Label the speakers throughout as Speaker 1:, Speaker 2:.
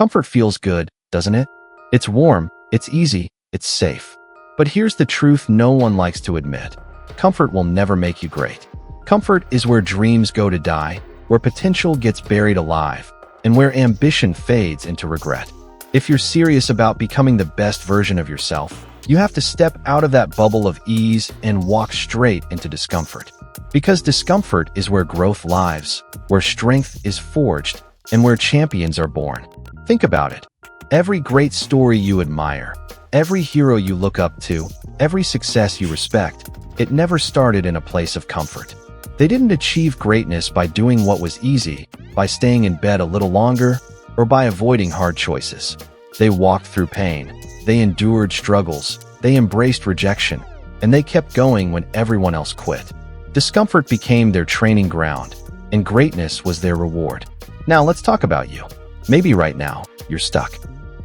Speaker 1: Comfort feels good, doesn't it? It's warm, it's easy, it's safe. But here's the truth no one likes to admit. Comfort will never make you great. Comfort is where dreams go to die, where potential gets buried alive, and where ambition fades into regret. If you're serious about becoming the best version of yourself, you have to step out of that bubble of ease and walk straight into discomfort. Because discomfort is where growth lives, where strength is forged, and where champions are born. Think about it. Every great story you admire, every hero you look up to, every success you respect, it never started in a place of comfort. They didn't achieve greatness by doing what was easy, by staying in bed a little longer, or by avoiding hard choices. They walked through pain. They endured struggles. They embraced rejection. And they kept going when everyone else quit. Discomfort became their training ground, and greatness was their reward. Now let's talk about you. Maybe right now, you're stuck.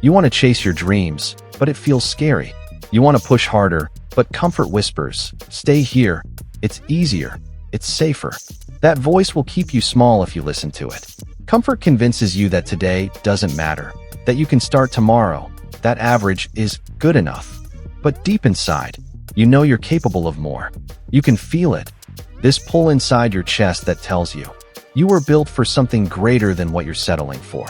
Speaker 1: You want to chase your dreams, but it feels scary. You want to push harder, but comfort whispers, stay here. It's easier. It's safer. That voice will keep you small if you listen to it. Comfort convinces you that today doesn't matter, that you can start tomorrow, that average is good enough. But deep inside, you know you're capable of more. You can feel it. This pull inside your chest that tells you, you were built for something greater than what you're settling for.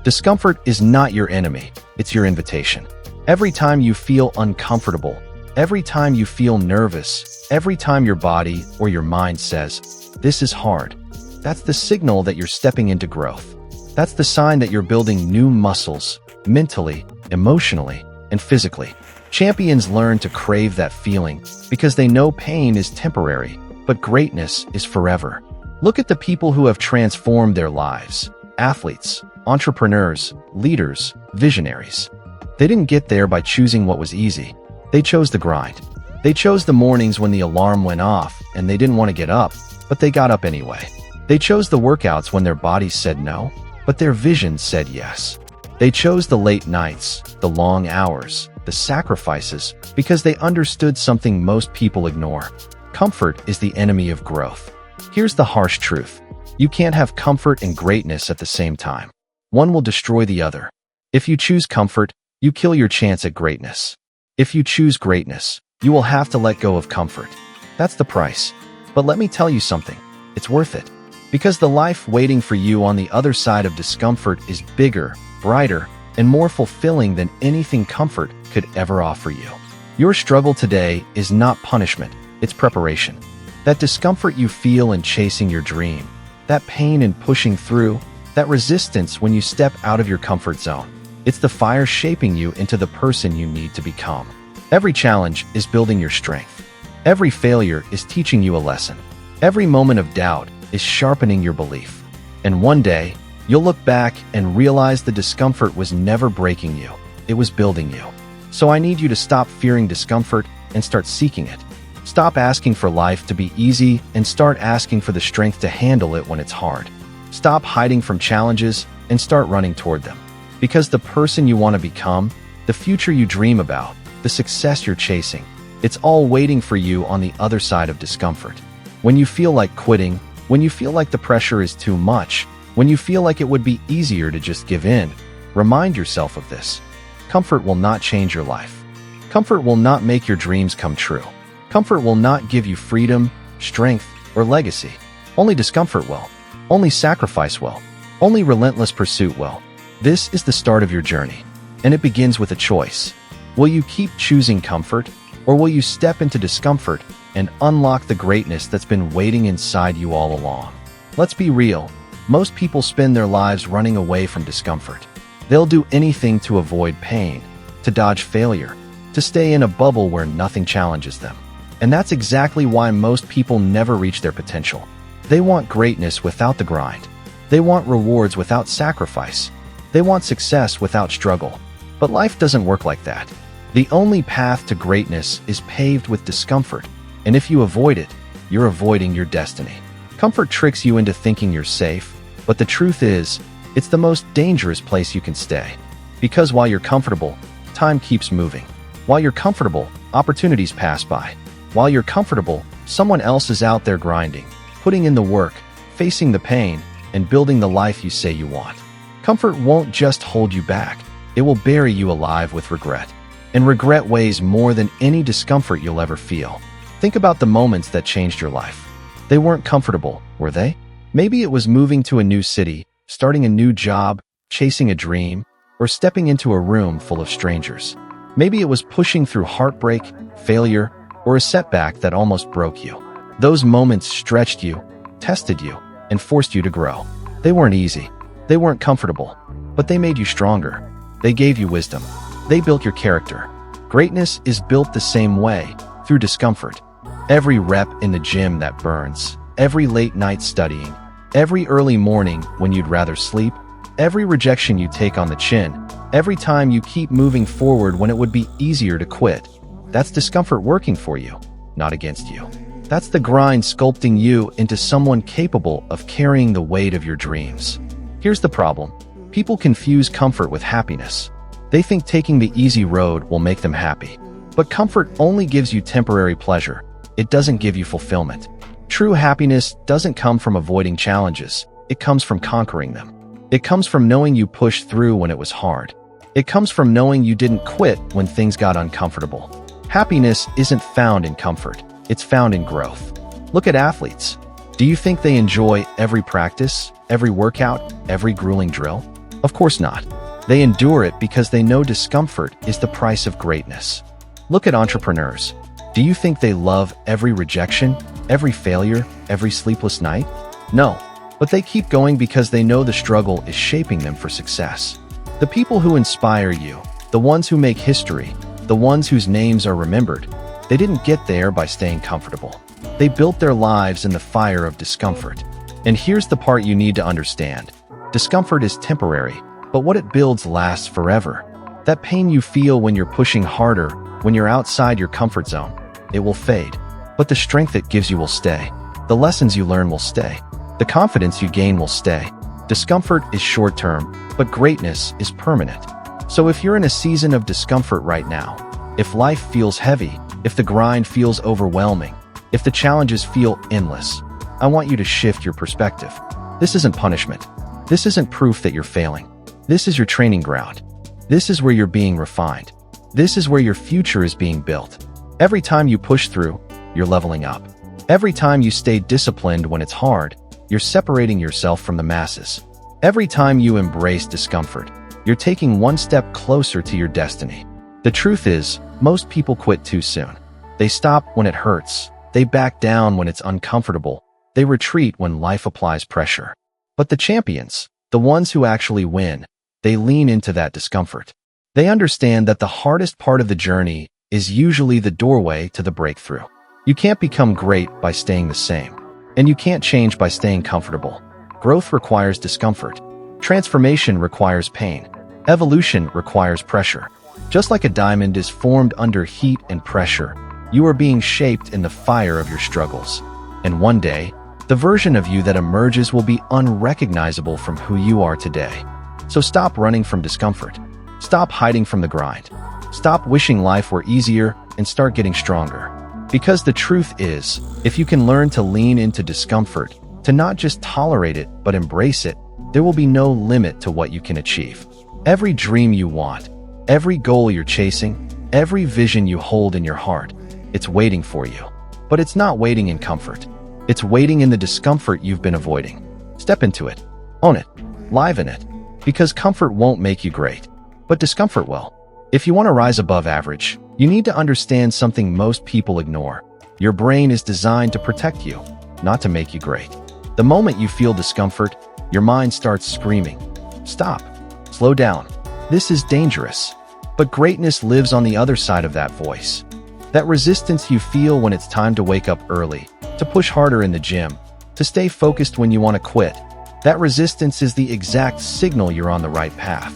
Speaker 1: Discomfort is not your enemy, it's your invitation. Every time you feel uncomfortable, every time you feel nervous, every time your body or your mind says, this is hard, that's the signal that you're stepping into growth. That's the sign that you're building new muscles, mentally, emotionally, and physically. Champions learn to crave that feeling because they know pain is temporary, but greatness is forever. Look at the people who have transformed their lives. Athletes, entrepreneurs, leaders, visionaries. They didn't get there by choosing what was easy. They chose the grind. They chose the mornings when the alarm went off and they didn't want to get up, but they got up anyway. They chose the workouts when their bodies said no, but their vision said yes. They chose the late nights, the long hours, the sacrifices, because they understood something most people ignore. Comfort is the enemy of growth. Here's the harsh truth. You can't have comfort and greatness at the same time. One will destroy the other. If you choose comfort, you kill your chance at greatness. If you choose greatness, you will have to let go of comfort. That's the price. But let me tell you something. It's worth it. Because the life waiting for you on the other side of discomfort is bigger, brighter, and more fulfilling than anything comfort could ever offer you. Your struggle today is not punishment, it's preparation. That discomfort you feel in chasing your dream, that pain in pushing through, that resistance when you step out of your comfort zone, it's the fire shaping you into the person you need to become. Every challenge is building your strength. Every failure is teaching you a lesson. Every moment of doubt is sharpening your belief. And one day, you'll look back and realize the discomfort was never breaking you. It was building you. So I need you to stop fearing discomfort and start seeking it. Stop asking for life to be easy and start asking for the strength to handle it when it's hard. Stop hiding from challenges and start running toward them. Because the person you want to become, the future you dream about, the success you're chasing, it's all waiting for you on the other side of discomfort. When you feel like quitting, when you feel like the pressure is too much, when you feel like it would be easier to just give in, remind yourself of this. Comfort will not change your life. Comfort will not make your dreams come true. Comfort will not give you freedom, strength, or legacy. Only discomfort will. Only sacrifice will. Only relentless pursuit will. This is the start of your journey, and it begins with a choice. Will you keep choosing comfort, or will you step into discomfort and unlock the greatness that's been waiting inside you all along? Let's be real. Most people spend their lives running away from discomfort. They'll do anything to avoid pain, to dodge failure, to stay in a bubble where nothing challenges them. And that's exactly why most people never reach their potential. They want greatness without the grind. They want rewards without sacrifice. They want success without struggle. But life doesn't work like that. The only path to greatness is paved with discomfort. And if you avoid it, you're avoiding your destiny. Comfort tricks you into thinking you're safe, but the truth is, it's the most dangerous place you can stay. Because while you're comfortable, time keeps moving. While you're comfortable, opportunities pass by. While you're comfortable, someone else is out there grinding, putting in the work, facing the pain, and building the life you say you want. Comfort won't just hold you back. It will bury you alive with regret. And regret weighs more than any discomfort you'll ever feel. Think about the moments that changed your life. They weren't comfortable, were they? Maybe it was moving to a new city, starting a new job, chasing a dream, or stepping into a room full of strangers. Maybe it was pushing through heartbreak, failure, or a setback that almost broke you. Those moments stretched you, tested you, and forced you to grow. They weren't easy. They weren't comfortable, but they made you stronger. They gave you wisdom. They built your character. Greatness is built the same way, through discomfort. Every rep in the gym that burns, every late night studying, every early morning when you'd rather sleep, every rejection you take on the chin, every time you keep moving forward when it would be easier to quit. That's discomfort working for you, not against you. That's the grind sculpting you into someone capable of carrying the weight of your dreams. Here's the problem. People confuse comfort with happiness. They think taking the easy road will make them happy. But comfort only gives you temporary pleasure. It doesn't give you fulfillment. True happiness doesn't come from avoiding challenges. It comes from conquering them. It comes from knowing you pushed through when it was hard. It comes from knowing you didn't quit when things got uncomfortable. Happiness isn't found in comfort. It's found in growth. Look at athletes. Do you think they enjoy every practice, every workout, every grueling drill? Of course not. They endure it because they know discomfort is the price of greatness. Look at entrepreneurs. Do you think they love every rejection, every failure, every sleepless night? No, but they keep going because they know the struggle is shaping them for success. The people who inspire you, the ones who make history, the ones whose names are remembered, they didn't get there by staying comfortable. They built their lives in the fire of discomfort. And here's the part you need to understand. Discomfort is temporary, but what it builds lasts forever. That pain you feel when you're pushing harder, when you're outside your comfort zone, it will fade. But the strength it gives you will stay. The lessons you learn will stay. The confidence you gain will stay. Discomfort is short-term, but greatness is permanent. So if you're in a season of discomfort right now, if life feels heavy, if the grind feels overwhelming, if the challenges feel endless, I want you to shift your perspective. This isn't punishment. This isn't proof that you're failing. This is your training ground. This is where you're being refined. This is where your future is being built. Every time you push through, you're leveling up. Every time you stay disciplined when it's hard, you're separating yourself from the masses. Every time you embrace discomfort, you're taking one step closer to your destiny. The truth is, most people quit too soon. They stop when it hurts. They back down when it's uncomfortable. They retreat when life applies pressure. But the champions, the ones who actually win, they lean into that discomfort. They understand that the hardest part of the journey is usually the doorway to the breakthrough. You can't become great by staying the same. And you can't change by staying comfortable. Growth requires discomfort. Transformation requires pain. Evolution requires pressure. Just like a diamond is formed under heat and pressure, you are being shaped in the fire of your struggles. And one day, the version of you that emerges will be unrecognizable from who you are today. So stop running from discomfort. Stop hiding from the grind. Stop wishing life were easier and start getting stronger. Because the truth is, if you can learn to lean into discomfort, to not just tolerate it, but embrace it, there will be no limit to what you can achieve. Every dream you want, every goal you're chasing, every vision you hold in your heart, it's waiting for you. But it's not waiting in comfort. It's waiting in the discomfort you've been avoiding. Step into it. Own it. Live in it. Because comfort won't make you great, but discomfort will. If you want to rise above average, you need to understand something most people ignore. Your brain is designed to protect you, not to make you great. The moment you feel discomfort, your mind starts screaming, "Stop. Slow down. This is dangerous." But greatness lives on the other side of that voice. That resistance you feel when it's time to wake up early, to push harder in the gym, to stay focused when you want to quit. That resistance is the exact signal you're on the right path.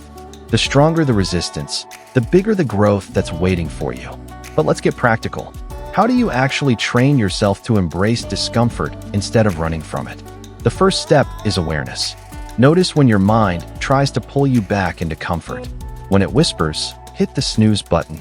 Speaker 1: The stronger the resistance, the bigger the growth that's waiting for you. But let's get practical. How do you actually train yourself to embrace discomfort instead of running from it? The first step is awareness. Notice when your mind tries to pull you back into comfort. When it whispers, hit the snooze button.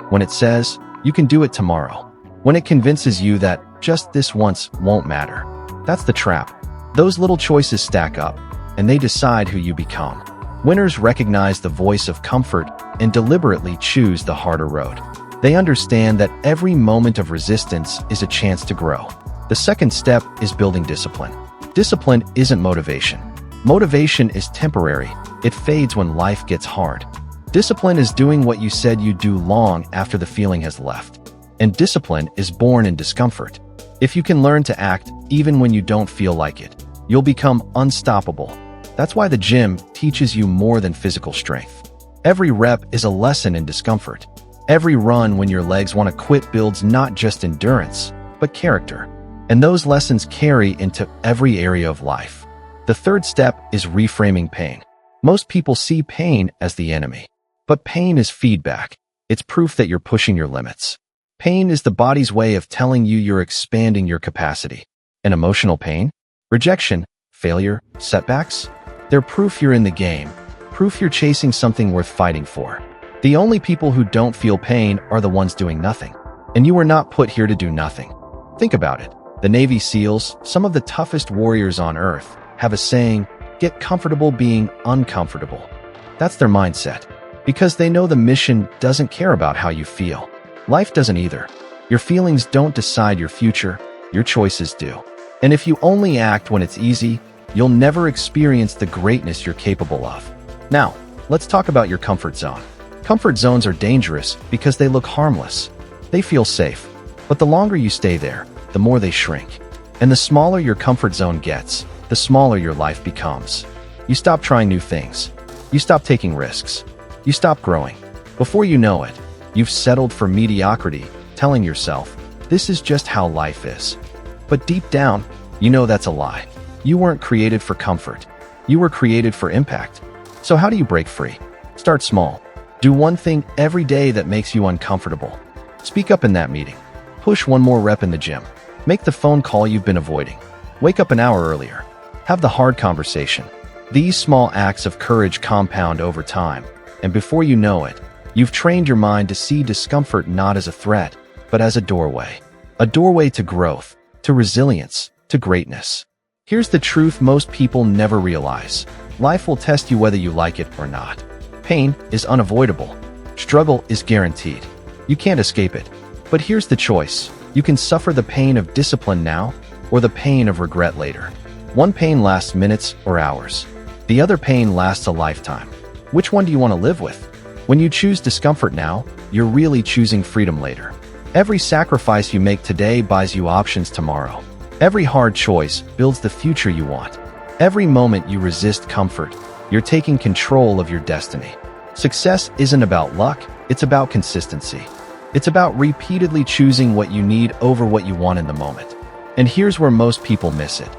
Speaker 1: When it says, you can do it tomorrow. When it convinces you that just this once won't matter. That's the trap. Those little choices stack up, and they decide who you become. Winners recognize the voice of comfort and deliberately choose the harder road. They understand that every moment of resistance is a chance to grow. The second step is building discipline. Discipline isn't motivation. Motivation is temporary. It fades when life gets hard. Discipline is doing what you said you'd do long after the feeling has left. And discipline is born in discomfort. If you can learn to act even when you don't feel like it, you'll become unstoppable. That's why the gym teaches you more than physical strength. Every rep is a lesson in discomfort. Every run when your legs want to quit builds not just endurance, but character. And those lessons carry into every area of life. The third step is reframing pain. Most people see pain as the enemy. But pain is feedback. It's proof that you're pushing your limits. Pain is the body's way of telling you you're expanding your capacity. And emotional pain, rejection, failure, setbacks, they're proof you're in the game, proof you're chasing something worth fighting for. The only people who don't feel pain are the ones doing nothing. And you were not put here to do nothing. Think about it. The Navy SEALs, some of the toughest warriors on Earth, have a saying, "Get comfortable being uncomfortable." That's their mindset. Because they know the mission doesn't care about how you feel. Life doesn't either. Your feelings don't decide your future, your choices do. And if you only act when it's easy, you'll never experience the greatness you're capable of. Now, let's talk about your comfort zone. Comfort zones are dangerous because they look harmless. They feel safe. But the longer you stay there, the more they shrink. And the smaller your comfort zone gets, the smaller your life becomes. You stop trying new things. You stop taking risks. You stop growing. Before you know it, you've settled for mediocrity, telling yourself, this is just how life is. But deep down, you know that's a lie. You weren't created for comfort. You were created for impact. So how do you break free? Start small. Do one thing every day that makes you uncomfortable. Speak up in that meeting. Push one more rep in the gym. Make the phone call you've been avoiding. Wake up an hour earlier. Have the hard conversation. These small acts of courage compound over time. And before you know it, you've trained your mind to see discomfort not as a threat, but as a doorway. A doorway to growth, to resilience, to greatness. Here's the truth most people never realize. Life will test you whether you like it or not. Pain is unavoidable. Struggle is guaranteed. You can't escape it. But here's the choice. You can suffer the pain of discipline now, or the pain of regret later. One pain lasts minutes or hours. The other pain lasts a lifetime. Which one do you want to live with? When you choose discomfort now, you're really choosing freedom later. Every sacrifice you make today buys you options tomorrow. Every hard choice builds the future you want. Every moment you resist comfort, you're taking control of your destiny. Success isn't about luck, it's about consistency. It's about repeatedly choosing what you need over what you want in the moment. And here's where most people miss it.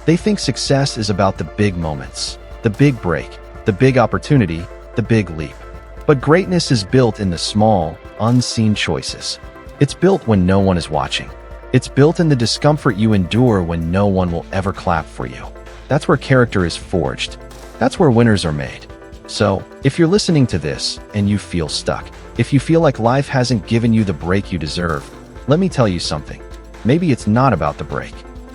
Speaker 1: They think success is about the big moments, the big break, the big opportunity, the big leap. But greatness is built in the small, unseen choices. It's built when no one is watching. It's built in the discomfort you endure when no one will ever clap for you. That's where character is forged. That's where winners are made. So, if you're listening to this and you feel stuck, if you feel like life hasn't given you the break you deserve, let me tell you something. Maybe it's not about the break.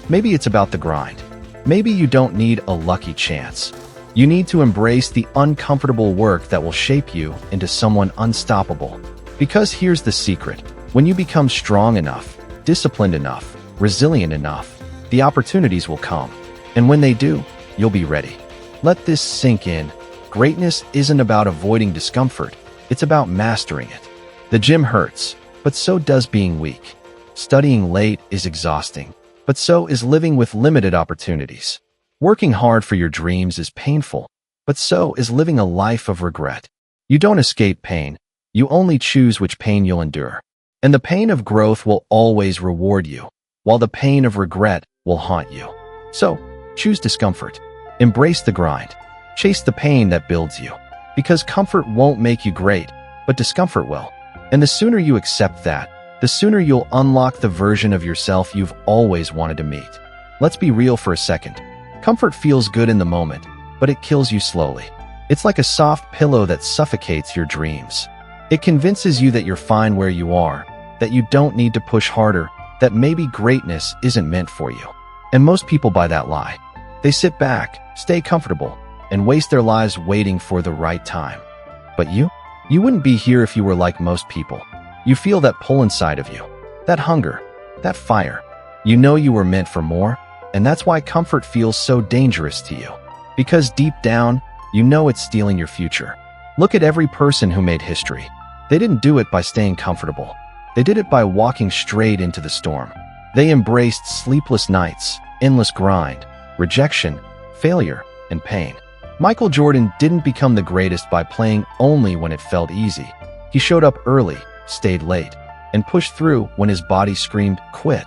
Speaker 1: Maybe it's about the grind. Maybe you don't need a lucky chance. You need to embrace the uncomfortable work that will shape you into someone unstoppable. Because here's the secret. When you become strong enough, disciplined enough, resilient enough, the opportunities will come. And when they do, you'll be ready. Let this sink in. Greatness isn't about avoiding discomfort. It's about mastering it. The gym hurts, but so does being weak. Studying late is exhausting, but so is living with limited opportunities. Working hard for your dreams is painful, but so is living a life of regret. You don't escape pain. You only choose which pain you'll endure. And the pain of growth will always reward you, while the pain of regret will haunt you. So, choose discomfort. Embrace the grind. Chase the pain that builds you. Because comfort won't make you great, but discomfort will. And the sooner you accept that, the sooner you'll unlock the version of yourself you've always wanted to meet. Let's be real for a second. Comfort feels good in the moment, but it kills you slowly. It's like a soft pillow that suffocates your dreams. It convinces you that you're fine where you are, that you don't need to push harder, that maybe greatness isn't meant for you. And most people buy that lie. They sit back, stay comfortable, and waste their lives waiting for the right time. But you wouldn't be here if you were like most people. You feel that pull inside of you, that hunger, that fire. You know you were meant for more, and that's why comfort feels so dangerous to you. Because deep down, you know it's stealing your future. Look at every person who made history. They didn't do it by staying comfortable. They did it by walking straight into the storm. They embraced sleepless nights, endless grind, rejection, failure, and pain. Michael Jordan didn't become the greatest by playing only when it felt easy. He showed up early, stayed late, and pushed through when his body screamed, quit.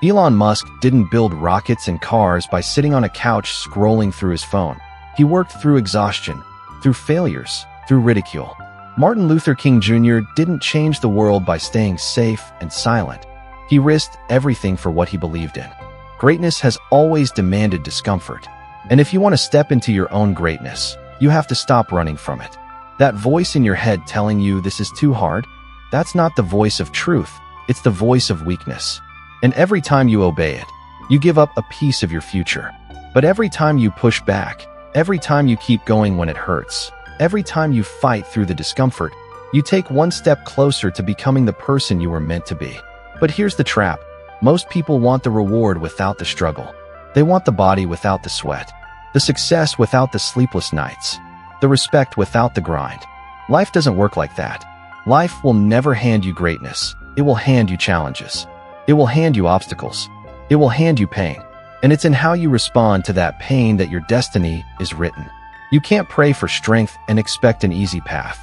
Speaker 1: Elon Musk didn't build rockets and cars by sitting on a couch scrolling through his phone. He worked through exhaustion, through failures, through ridicule. Martin Luther King Jr. didn't change the world by staying safe and silent. He risked everything for what he believed in. Greatness has always demanded discomfort. And if you want to step into your own greatness, you have to stop running from it. That voice in your head telling you this is too hard, that's not the voice of truth, it's the voice of weakness. And every time you obey it, you give up a piece of your future. But every time you push back, every time you keep going when it hurts, every time you fight through the discomfort, you take one step closer to becoming the person you were meant to be. But here's the trap. Most people want the reward without the struggle. They want the body without the sweat, the success without the sleepless nights, the respect without the grind. Life doesn't work like that. Life will never hand you greatness. It will hand you challenges. It will hand you obstacles. It will hand you pain. And it's in how you respond to that pain that your destiny is written. You can't pray for strength and expect an easy path.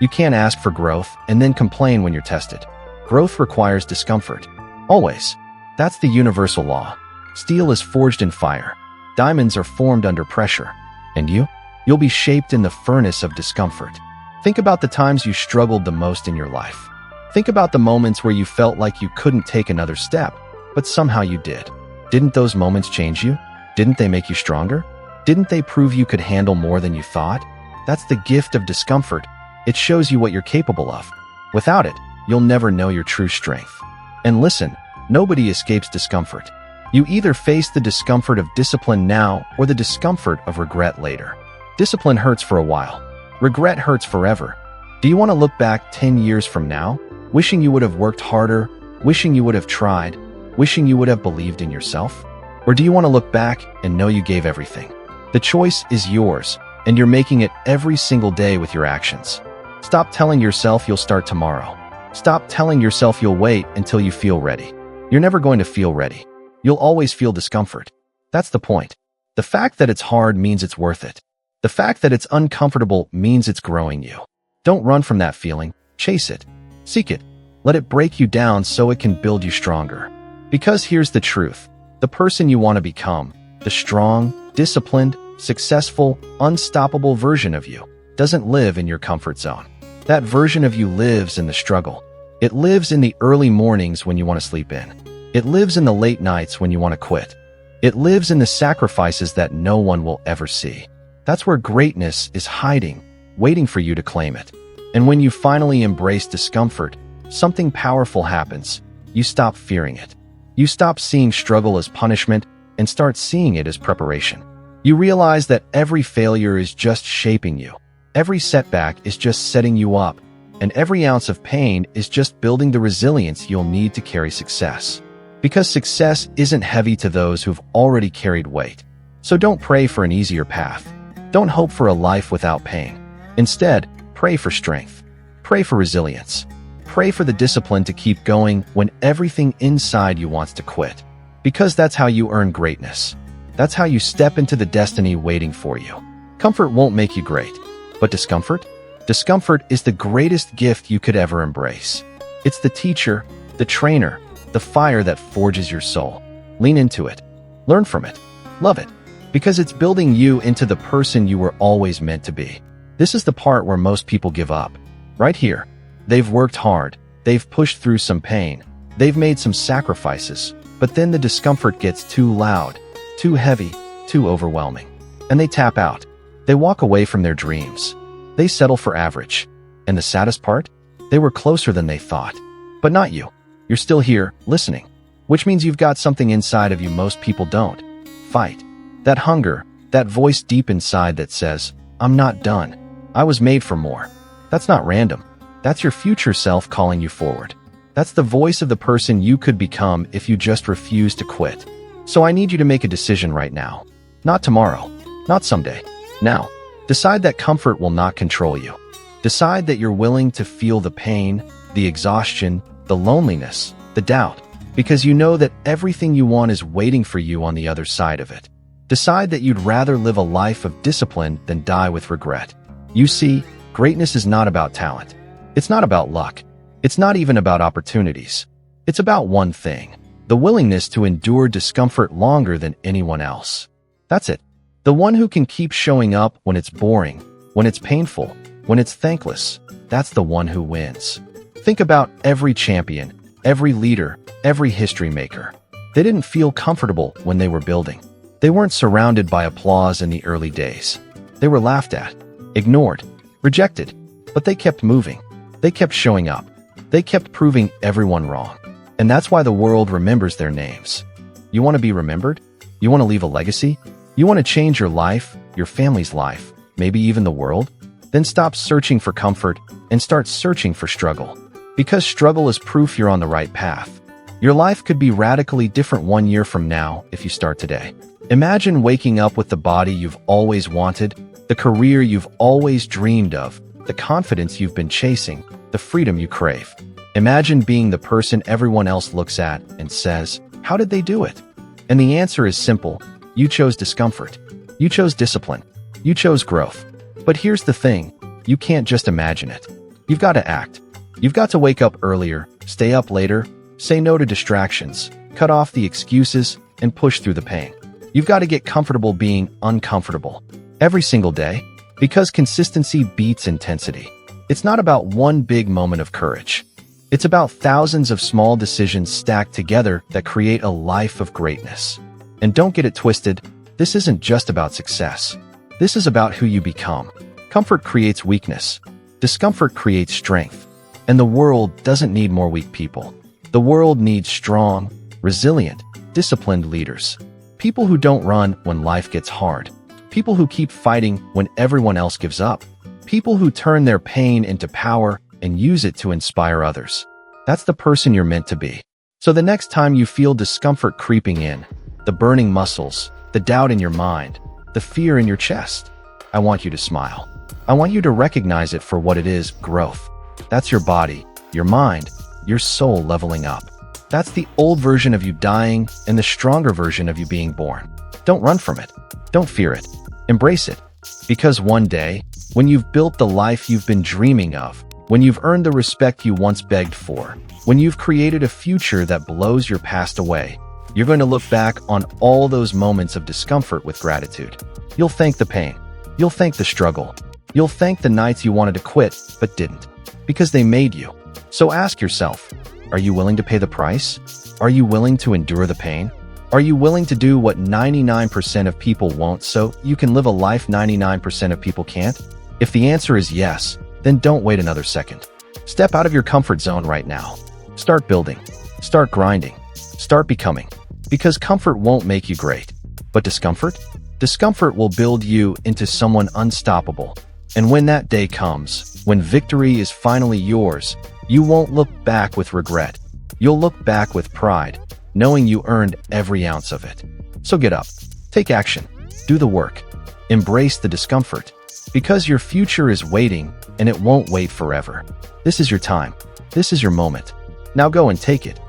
Speaker 1: You can't ask for growth and then complain when you're tested. Growth requires discomfort. Always. That's the universal law. Steel is forged in fire. Diamonds are formed under pressure. And you'll be shaped in the furnace of discomfort. Think about the times you struggled the most in your life. Think about the moments where you felt like you couldn't take another step, but somehow you did. Didn't those moments change you? Didn't they make you stronger? Didn't they prove you could handle more than you thought? That's the gift of discomfort. It shows you what you're capable of. Without it, you'll never know your true strength. And listen, nobody escapes discomfort. You either face the discomfort of discipline now or the discomfort of regret later. Discipline hurts for a while. Regret hurts forever. Do you want to look back 10 years from now, wishing you would have worked harder, wishing you would have tried, wishing you would have believed in yourself? Or do you want to look back and know you gave everything? The choice is yours, and you're making it every single day with your actions. Stop telling yourself you'll start tomorrow. Stop telling yourself you'll wait until you feel ready. You're never going to feel ready. You'll always feel discomfort. That's the point. The fact that it's hard means it's worth it. The fact that it's uncomfortable means it's growing you. Don't run from that feeling. Chase it. Seek it. Let it break you down so it can build you stronger. Because here's the truth. The person you want to become, the strong, disciplined, successful, unstoppable version of you, doesn't live in your comfort zone. That version of you lives in the struggle. It lives in the early mornings when you want to sleep in. It lives in the late nights when you want to quit. It lives in the sacrifices that no one will ever see. That's where greatness is hiding, waiting for you to claim it. And when you finally embrace discomfort, something powerful happens. You stop fearing it. You stop seeing struggle as punishment and start seeing it as preparation. You realize that every failure is just shaping you. Every setback is just setting you up. And every ounce of pain is just building the resilience you'll need to carry success. Because success isn't heavy to those who've already carried weight. So don't pray for an easier path. Don't hope for a life without pain. Instead, pray for strength. Pray for resilience. Pray for the discipline to keep going when everything inside you wants to quit. Because that's how you earn greatness. That's how you step into the destiny waiting for you. Comfort won't make you great. But discomfort? Discomfort is the greatest gift you could ever embrace. It's the teacher, the trainer, the fire that forges your soul. Lean into it. Learn from it. Love it. Because it's building you into the person you were always meant to be. This is the part where most people give up. Right here. They've worked hard. They've pushed through some pain. They've made some sacrifices. But then the discomfort gets too loud, too heavy, too overwhelming. And they tap out. They walk away from their dreams. They settle for average. And the saddest part? They were closer than they thought. But not you. You're still here, listening. Which means you've got something inside of you most people don't. Fight. That hunger, That voice deep inside that says, I'm not done. I was made for more. That's not random. That's your future self calling you forward. That's the voice of the person you could become if you just refuse to quit. So I need you to make a decision right now. Not tomorrow. Not someday. Now. Decide that comfort will not control you. Decide that you're willing to feel the pain, the exhaustion, the loneliness, the doubt, because you know that everything you want is waiting for you on the other side of it. Decide that you'd rather live a life of discipline than die with regret. You see, greatness is not about talent. It's not about luck. It's not even about opportunities. It's about one thing: the willingness to endure discomfort longer than anyone else. That's it. The one who can keep showing up when it's boring, when it's painful, when it's thankless. That's the one who wins. Think about every champion, every leader, every history maker. They didn't feel comfortable when they were building. They weren't surrounded by applause in the early days. They were laughed at, ignored, rejected, but they kept moving. They kept showing up. They kept proving everyone wrong. And that's why the world remembers their names. You want to be remembered? You want to leave a legacy? You want to change your life, your family's life, maybe even the world? Then stop searching for comfort and start searching for struggle. Because struggle is proof you're on the right path. Your life could be radically different 1 year from now if you start today. Imagine waking up with the body you've always wanted, the career you've always dreamed of, the confidence you've been chasing, the freedom you crave. Imagine being the person everyone else looks at and says, "How did they do it?" And the answer is simple. You chose discomfort. You chose discipline. You chose growth. But here's the thing. You can't just imagine it. You've got to act. You've got to wake up earlier, stay up later, say no to distractions, cut off the excuses, and push through the pain. You've got to get comfortable being uncomfortable every single day, because consistency beats intensity. It's not about one big moment of courage. It's about thousands of small decisions stacked together that create a life of greatness. And don't get it twisted, this isn't just about success. This is about who you become. Comfort creates weakness. Discomfort creates strength. And the world doesn't need more weak people. The world needs strong, resilient, disciplined leaders. People who don't run when life gets hard. People who keep fighting when everyone else gives up. People who turn their pain into power and use it to inspire others. That's the person you're meant to be. So the next time you feel discomfort creeping in, the burning muscles, the doubt in your mind, the fear in your chest, I want you to smile. I want you to recognize it for what it is: growth. That's your body, your mind, your soul leveling up. That's the old version of you dying and the stronger version of you being born. Don't run from it. Don't fear it. Embrace it. Because one day, when you've built the life you've been dreaming of, when you've earned the respect you once begged for, when you've created a future that blows your past away, you're going to look back on all those moments of discomfort with gratitude. You'll thank the pain. You'll thank the struggle. You'll thank the nights you wanted to quit but didn't, because they made you. So ask yourself, are you willing to pay the price? Are you willing to endure the pain? Are you willing to do what 99% of people won't so you can live a life 99% of people can't? If the answer is yes, then don't wait another second. Step out of your comfort zone right now. Start building. Start grinding. Start becoming. Because comfort won't make you great. But discomfort? Discomfort will build you into someone unstoppable. And when that day comes, when victory is finally yours, you won't look back with regret. You'll look back with pride, knowing you earned every ounce of it. So get up. Take action. Do the work. Embrace the discomfort. Because your future is waiting, and it won't wait forever. This is your time. This is your moment. Now go and take it.